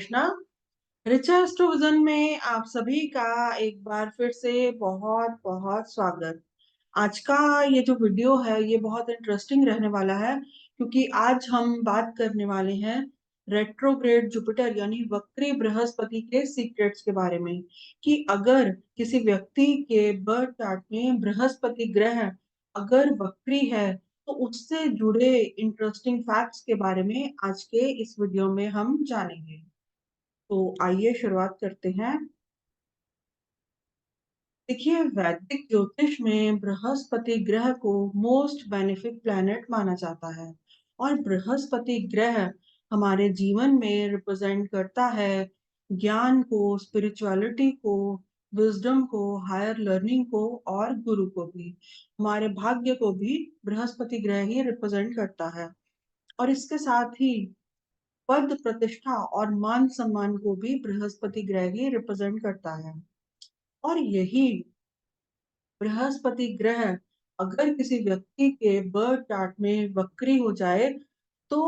Krishna. रिचर्स to vision में आप सभी का एक बार फिर से बहुत बहुत स्वागत। आज का ये जो वीडियो है ये बहुत इंटरेस्टिंग रहने वाला है, क्योंकि आज हम बात करने वाले हैं रेट्रोग्रेड जुपिटर यानी वक्री बृहस्पति के सीक्रेट्स के बारे में। कि अगर किसी व्यक्ति के बर्थ चार्ट में बृहस्पति ग्रह अगर वक्री है तो उससे जुड़े इंटरेस्टिंग फैक्ट्स के बारे में आज के इस वीडियो में हम जानेंगे। तो आइए शुरुआत करते हैं। देखिए, वैदिक ज्योतिष में बृहस्पति ग्रह को मोस्ट बेनिफिक प्लैनेट माना जाता है। और बृहस्पति ग्रह हमारे जीवन में रिप्रेजेंट करता है ज्ञान को, स्पिरिचुअलिटी को, विजडम को, हायर लर्निंग को और गुरु को भी। हमारे भाग्य को भी बृहस्पति ग्रह ही रिप्रेजेंट करता है। और इसके साथ ही पद प्रतिष्ठा और मान सम्मान को भी बृहस्पति ग्रह ही रिप्रेजेंट करता है। और यही बृहस्पति ग्रह अगर किसी व्यक्ति के बर्थ चार्ट में वक्री हो जाए तो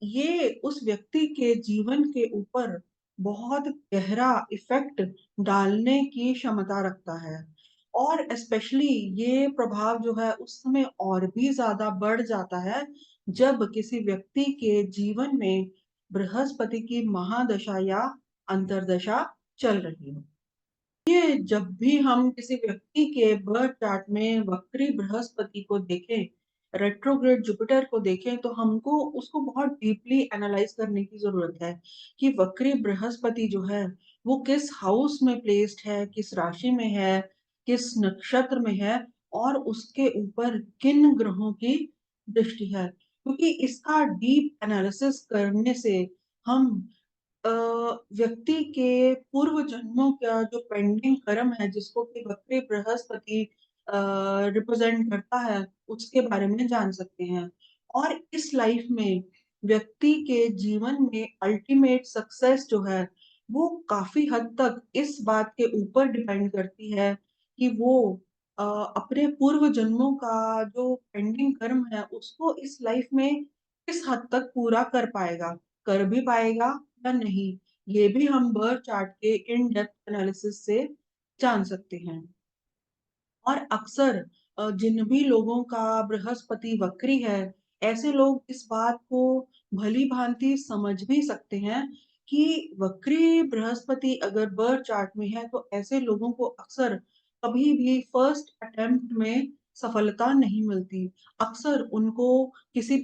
ये उस व्यक्ति के जीवन के ऊपर बहुत गहरा इफेक्ट डालने की क्षमता रखता है। और स्पेशली ये प्रभाव जो है उस समय और भी ज्यादा बढ़ जाता है जब किसी व्यक्ति के जीवन में बृहस्पति की महादशा या अंतर्दशा चल रही हो। ये जब भी हम किसी व्यक्ति के बर्थ चार्ट में वक्री बृहस्पति को देखें, रेट्रोग्रेड जुपिटर को देखें, तो हमको उसको बहुत डीपली एनालाइज करने की जरूरत है कि वक्री बृहस्पति जो है वो किस हाउस में प्लेस्ड है, किस राशि में है, किस नक्षत्र में है और उसके ऊपर किन ग्रहों की दृष्टि है। क्योंकि इसका डीप एनालिसिस करने से हम अ, व्यक्ति के पूर्व जन्मों का जो पेंडिंग कर्म है जिसको कि वक्री बृहस्पति रिप्रेजेंट करता है उसके बारे में जान सकते हैं। और इस लाइफ में व्यक्ति के जीवन में अल्टीमेट सक्सेस जो है वो काफी हद तक इस बात के ऊपर डिपेंड करती है कि वो अपने पूर्व जन्मों का जो पेंडिंग कर्म है उसको इस लाइफ में किस हद तक पूरा कर भी पाएगा या नहीं। ये भी हम बर्थ चार्ट के इन डेप्थ एनालिसिस से जान सकते हैं। और अक्सर जिन भी लोगों का बृहस्पति वक्री है ऐसे लोग इस बात को भली भांति समझ भी सकते हैं कि वक्री बृहस्पति अगर बर्थ चार्ट में है तो ऐसे लोगों को अक्सर कभी भी फर्स्ट अटेम्प्ट में सफलता नहीं मिलती। अक्सर उनको किसी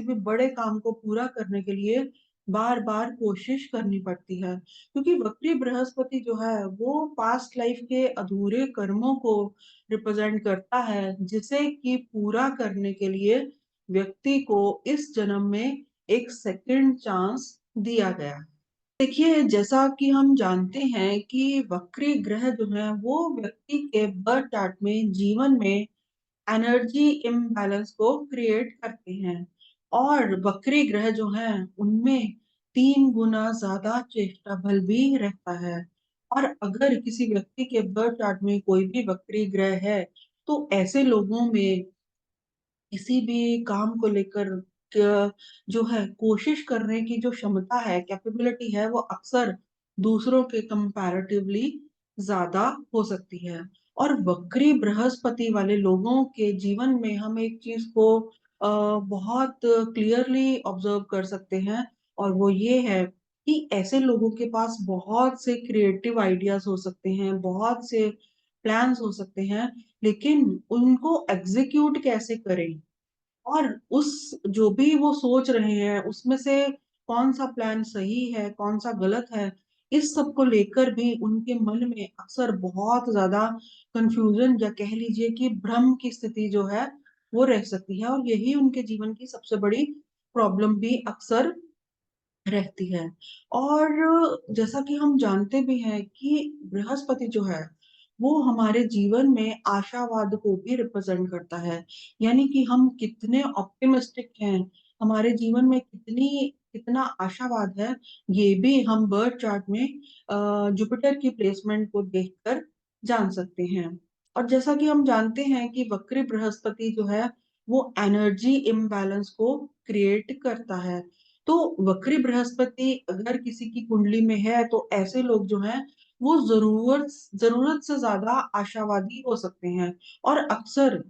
भी बड़े काम को पूरा करने के लिए बार बार कोशिश करनी पड़ती है। क्योंकि वक्री बृहस्पति जो है वो पास्ट लाइफ के अधूरे कर्मों को रिप्रेजेंट करता है जिसे कि पूरा करने के लिए व्यक्ति को इस जन्म में एक सेकंड चांस दिया गया। देखिए, जैसा कि हम जानते हैं कि वक्री ग्रह जो है वो व्यक्ति के बर्थ चार्ट में जीवन में एनर्जी इम्बैलेंस को क्रिएट करते हैं। और वक्री ग्रह जो हैं उनमें 3 गुना ज्यादा चेष्टा बल भी रहता है। और अगर किसी व्यक्ति के बर्थ चार्ट में कोई भी वक्री ग्रह है तो ऐसे लोगों में किसी भी काम को लेकर जो है कोशिश करने की जो क्षमता है, कैपेबिलिटी है, वो अक्सर दूसरों के कंपैरेटिवली ज्यादा हो सकती है। और वक्री बृहस्पति वाले लोगों के जीवन में हम एक चीज को बहुत क्लियरली ऑब्जर्व कर सकते हैं। और वो ये है कि ऐसे लोगों के पास बहुत से क्रिएटिव आइडियाज हो सकते हैं, बहुत से प्लान्स हो सकते हैं, लेकिन उनको एग्जीक्यूट कैसे करें और उस जो भी वो सोच रहे हैं उसमें से कौन सा प्लान सही है कौन सा गलत है, इस सब को लेकर भी उनके मन में अक्सर बहुत ज्यादा कंफ्यूजन या कह लीजिए कि भ्रम की स्थिति जो है वो रह सकती है। और यही उनके जीवन की सबसे बड़ी प्रॉब्लम भी अक्सर रहती है। और जैसा कि हम जानते भी हैं कि बृहस्पति जो है वो हमारे जीवन में आशावाद को भी रिप्रेजेंट करता है। यानी कि हम कितने ऑप्टिमिस्टिक हैं, हमारे जीवन में कितना आशावाद है, ये भी हम बर्थ चार्ट में जुपिटर की प्लेसमेंट को देखकर जान सकते हैं। और जैसा कि हम जानते हैं कि वक्री बृहस्पति जो है वो एनर्जी इम्बैलेंस को क्रिएट करता है। तो वक्री बृहस्पति अगर किसी की कुंडली में है तो ऐसे लोग जो हैं वो जरूरत जरूरत से ज्यादा आशावादी हो सकते हैं, और अक्सर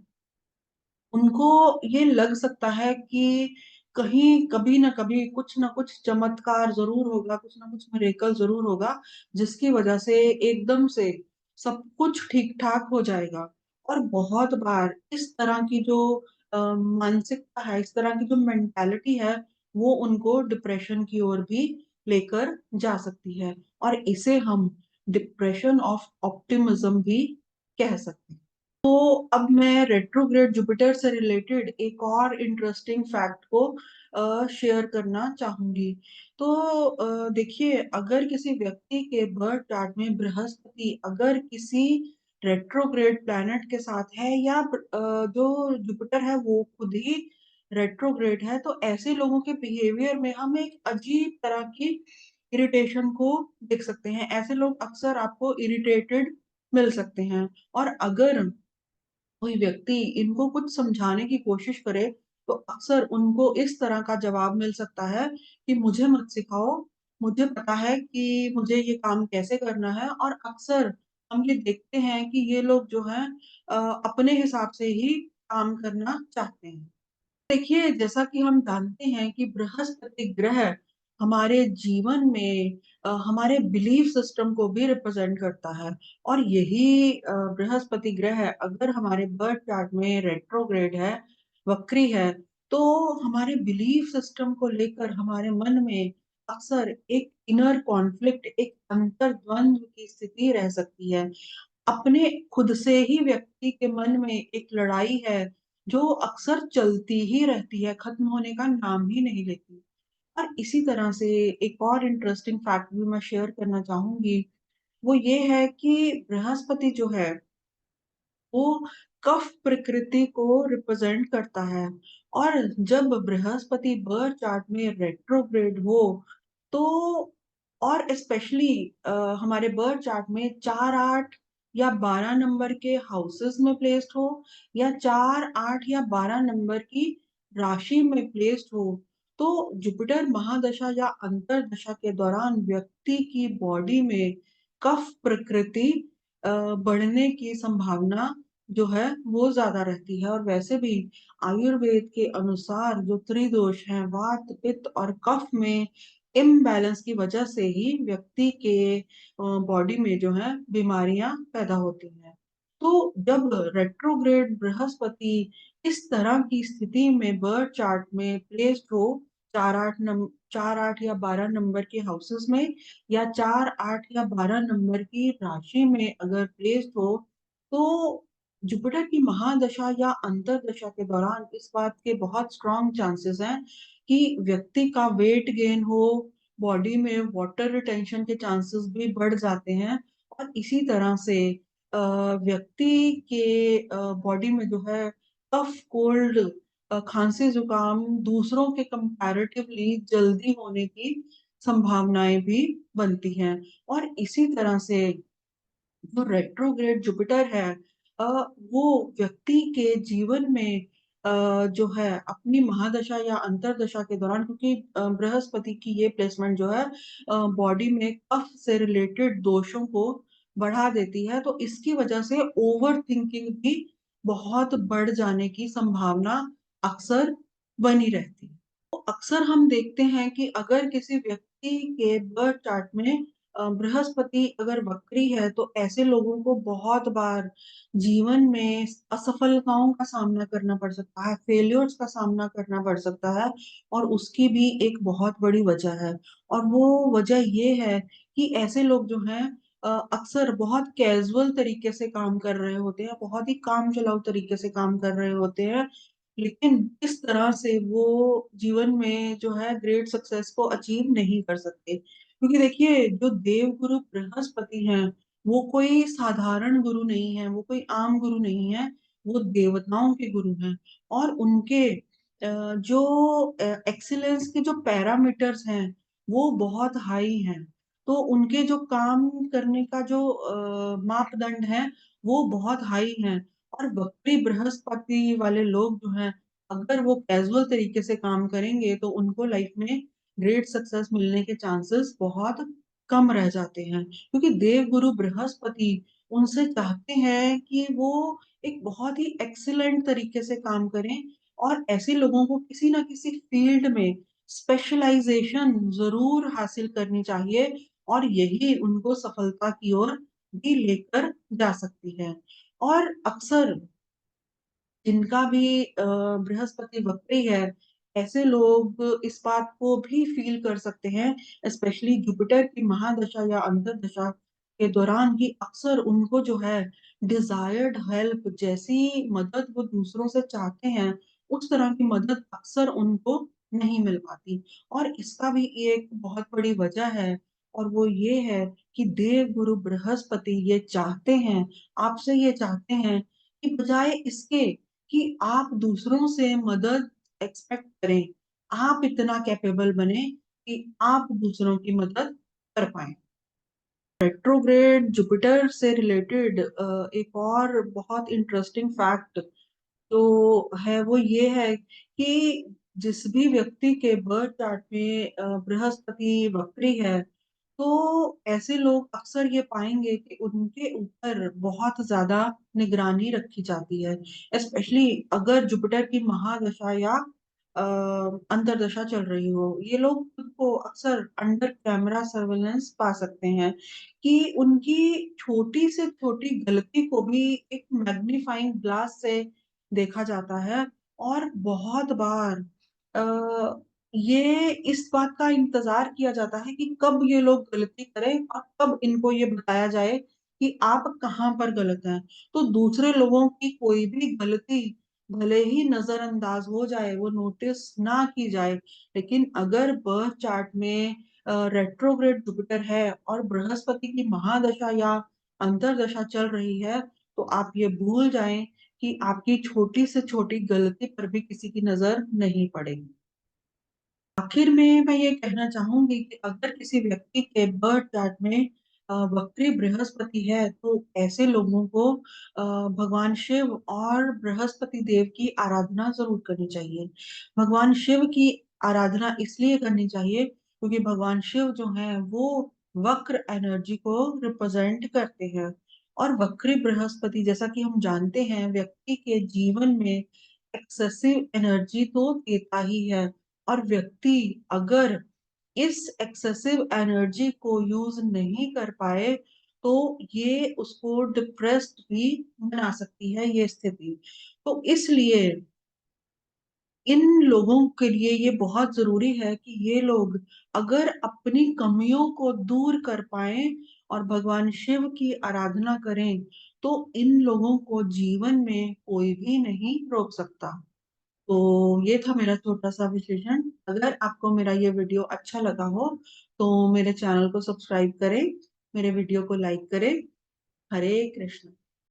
उनको ये लग सकता है कि कहीं कभी ना कुछ चमत्कार जरूर होगा, कुछ ना कुछ मिरेकल जरूर होगा, जिसकी वजह से एकदम से सब कुछ ठीक ठाक हो जाएगा। और बहुत बार इस तरह की जो मानसिकता है, इस तरह की जो मेंटालिटी है, वो उनको डिप्रेशन की ओर भी लेकर जा सकती है, और इसे हम डिप्रेशन ऑफ ऑप्टिमिज्म भी कह सकते हैं। तो अब मैं रेट्रोग्रेड जुपिटर से रिलेटेड एक और इंटरेस्टिंग फैक्ट को शेयर करना चाहूंगी। तो देखिए, अगर किसी व्यक्ति के बर्थ चार्ट में बृहस्पति अगर किसी रेट्रोग्रेड प्लैनेट के साथ है, या जो जुपिटर है वो खुद ही रेट्रोग्रेड है, तो ऐसे लोगों के बिहेवियर में हम एक अजीब तरह की इरिटेशन को देख सकते हैं। ऐसे लोग अक्सर आपको इरिटेटेड मिल सकते हैं, और अगर कोई व्यक्ति इनको कुछ समझाने की कोशिश करे तो अक्सर उनको इस तरह का जवाब मिल सकता है कि मुझे मत सिखाओ, मुझे पता है कि मुझे ये काम कैसे करना है। और अक्सर हम ये देखते हैं कि ये लोग जो हैं अपने हिसाब से ही काम करना चाहते हैं। देखिए, जैसा कि हम जानते हैं कि बृहस्पति ग्रह हमारे जीवन में हमारे बिलीफ सिस्टम को भी रिप्रेजेंट करता है, और यही बृहस्पति ग्रह अगर हमारे बर्थ चार्ट में रेट्रोग्रेड है, वक्री है, तो हमारे बिलीफ सिस्टम को लेकर हमारे मन में अक्सर एक इनर कॉन्फ्लिक्ट, एक अंतर्द्वंद की स्थिति रह सकती है। अपने खुद से ही व्यक्ति के मन में एक लड़ाई है जो अक्सर चलती ही रहती है, खत्म होने का नाम ही नहीं लेती। और इसी तरह से एक और इंटरेस्टिंग फैक्ट भी मैं शेयर करना चाहूंगी। वो ये है कि बृहस्पति जो है वो कफ प्रकृति को रिप्रेजेंट करता है, और जब बृहस्पति बर्थ चार्ट में रेट्रोग्रेड हो, तो और स्पेशली हमारे बर्थ चार्ट में 4, 8 या 12 नंबर के हाउसेस में प्लेस्ड हो, या 4, 8 या 12 नंबर की राशि में प्लेस्ड हो, तो जुपिटर महादशा या अंतरदशा के दौरान व्यक्ति की बॉडी में कफ प्रकृति बढ़ने की संभावना जो है वो ज्यादा रहती है। और वैसे भी आयुर्वेद के अनुसार जो त्रिदोष हैं, वात पित्त और कफ में इम्बैलेंस की वजह से ही व्यक्ति के बॉडी में जो है बीमारियां पैदा होती हैं। तो जब रेट्रोग्रेड बृहस्पति इस तरह की स्थिति में बर्थ चार्ट में प्लेस्ड हो, 4, 8 या 12 नंबर के हाउसेस में, या 4, 8 या 12 नंबर की राशि में अगर प्लेस्ड हो, तो जुपिटर की महादशा या अंतरदशा के दौरान इस बात के बहुत स्ट्रॉन्ग चांसेस हैं कि व्यक्ति का वेट गेन हो, बॉडी में वाटर रिटेंशन के चांसेस भी बढ़ जाते हैं, और इसी तरह से व्यक्ति के बॉडी में जो है कफ, कोल्ड, खांसी जुकाम दूसरों के कंपैरेटिवली जल्दी होने की संभावनाएं भी बनती हैं। और इसी तरह से जो रेट्रोग्रेड जुपिटर है, अ, वो व्यक्ति के जीवन में जो है अपनी महादशा या अंतरदशा के दौरान, क्योंकि बृहस्पति की ये प्लेसमेंट जो है बॉडी में कफ से रिलेटेड दोषों को बढ़ा देती है, तो इसकी वजह से ओवर थिंकिंग भी बहुत बढ़ जाने की संभावना अक्सर बनी रहती है। तो अक्सर हम देखते हैं कि अगर किसी व्यक्ति के बर्थ चार्ट में बृहस्पति अगर वक्री है, तो ऐसे लोगों को बहुत बार जीवन में असफलताओं का सामना करना पड़ सकता है, फेलियर्स का सामना करना पड़ सकता है, और उसकी भी एक बहुत बड़ी वजह है। और वो वजह ये है कि ऐसे लोग जो हैं अक्सर बहुत कैजुअल तरीके से काम कर रहे होते हैं, बहुत ही काम चलाऊ तरीके से काम कर रहे होते हैं, लेकिन इस तरह से वो जीवन में जो है ग्रेट सक्सेस को अचीव नहीं कर सकते। क्योंकि देखिए, जो देव गुरु बृहस्पति हैं वो कोई साधारण गुरु नहीं है, वो कोई आम गुरु नहीं है, वो देवताओं के गुरु हैं। और उनके जो एक्सीलेंस के जो पैरामीटर्स हैं वो बहुत हाई हैं। तो उनके जो काम करने का जो मापदंड है वो बहुत हाई हैं। और वक्री बृहस्पति वाले लोग जो हैं, अगर वो कैजुअल तरीके से काम करेंगे तो उनको लाइफ में ग्रेट सक्सेस मिलने के चांसेस बहुत कम रह जाते हैं, क्योंकि देवगुरु बृहस्पति उनसे चाहते हैं कि वो एक बहुत ही एक्सीलेंट तरीके से काम करें, और ऐसे लोगों को किसी ना किसी फील्ड में स्पेशलाइजेशन जरूर हासिल करनी चाहिए, और यही उनको सफलता की ओर भी लेकर जा सकती है। और अक्सर जिनका भी बृहस्पति वक्री है, ऐसे लोग इस बात को भी फील कर सकते हैं, स्पेशली जुपिटर की महादशा या अंतर्दशा के दौरान, कि अक्सर उनको जो है डिजायर्ड हेल्प जैसी मदद वो दूसरों से चाहते हैं, उस तरह की मदद अक्सर उनको नहीं मिल पाती। और इसका भी एक बहुत बड़ी वजह है, और वो ये है कि देव गुरु बृहस्पति ये चाहते हैं, आपसे ये चाहते हैं कि बजाय इसके कि आप दूसरों से मदद एक्सपेक्ट करें, आप इतना कैपेबल बने कि आप दूसरों की मदद कर पाए। रेट्रोग्रेड जुपिटर से रिलेटेड एक और बहुत इंटरेस्टिंग फैक्ट तो है, वो ये है कि जिस भी व्यक्ति के बर्थ चार्ट में बृहस्पति वक्री है, तो ऐसे लोग अक्सर ये पाएंगे कि उनके ऊपर बहुत ज्यादा निगरानी रखी जाती है, स्पेशली अगर जुपिटर की महादशा या अ, अंतर्दशा चल रही हो। ये लोग खुद को अक्सर अंडर कैमरा सर्वेलेंस पा सकते हैं, कि उनकी छोटी से छोटी गलती को भी एक मैग्नीफाइंग ग्लास से देखा जाता है। और बहुत बार आ, ये इस बात का इंतजार किया जाता है कि कब ये लोग गलती करें और कब इनको ये बताया जाए कि आप कहाँ पर गलत हैं। तो दूसरे लोगों की कोई भी गलती भले ही नजरअंदाज हो जाए, वो नोटिस ना की जाए, लेकिन अगर बर्थ चार्ट में रेट्रोग्रेड जुपिटर है और बृहस्पति की महादशा या अंतर्दशा चल रही है, तो आप ये भूल जाएं कि आपकी छोटी से छोटी गलती पर भी किसी की नजर नहीं पड़ेगी। आखिर में मैं ये कहना चाहूंगी कि अगर किसी व्यक्ति के बर्थ चार्ट में वक्री बृहस्पति है, तो ऐसे लोगों को भगवान शिव और बृहस्पति देव की आराधना जरूर करनी चाहिए। भगवान शिव की आराधना इसलिए करनी चाहिए क्योंकि भगवान शिव जो है वो वक्र एनर्जी को रिप्रेजेंट करते हैं, और वक्री बृहस्पति जैसा कि हम जानते हैं व्यक्ति के जीवन में एक्सेसिव एनर्जी तो देता ही है, और व्यक्ति अगर इस एक्सेसिव एनर्जी को यूज नहीं कर पाए, तो ये उसको डिप्रेस्ड भी बना सकती है ये स्थिति। तो इसलिए इन लोगों के लिए ये बहुत जरूरी है कि ये लोग अगर अपनी कमियों को दूर कर पाए और भगवान शिव की आराधना करें, तो इन लोगों को जीवन में कोई भी नहीं रोक सकता। तो ये था मेरा छोटा सा विश्लेषण। अगर आपको मेरा ये वीडियो अच्छा लगा हो, तो मेरे चैनल को सब्सक्राइब करें, मेरे वीडियो को लाइक करें। हरे कृष्ण।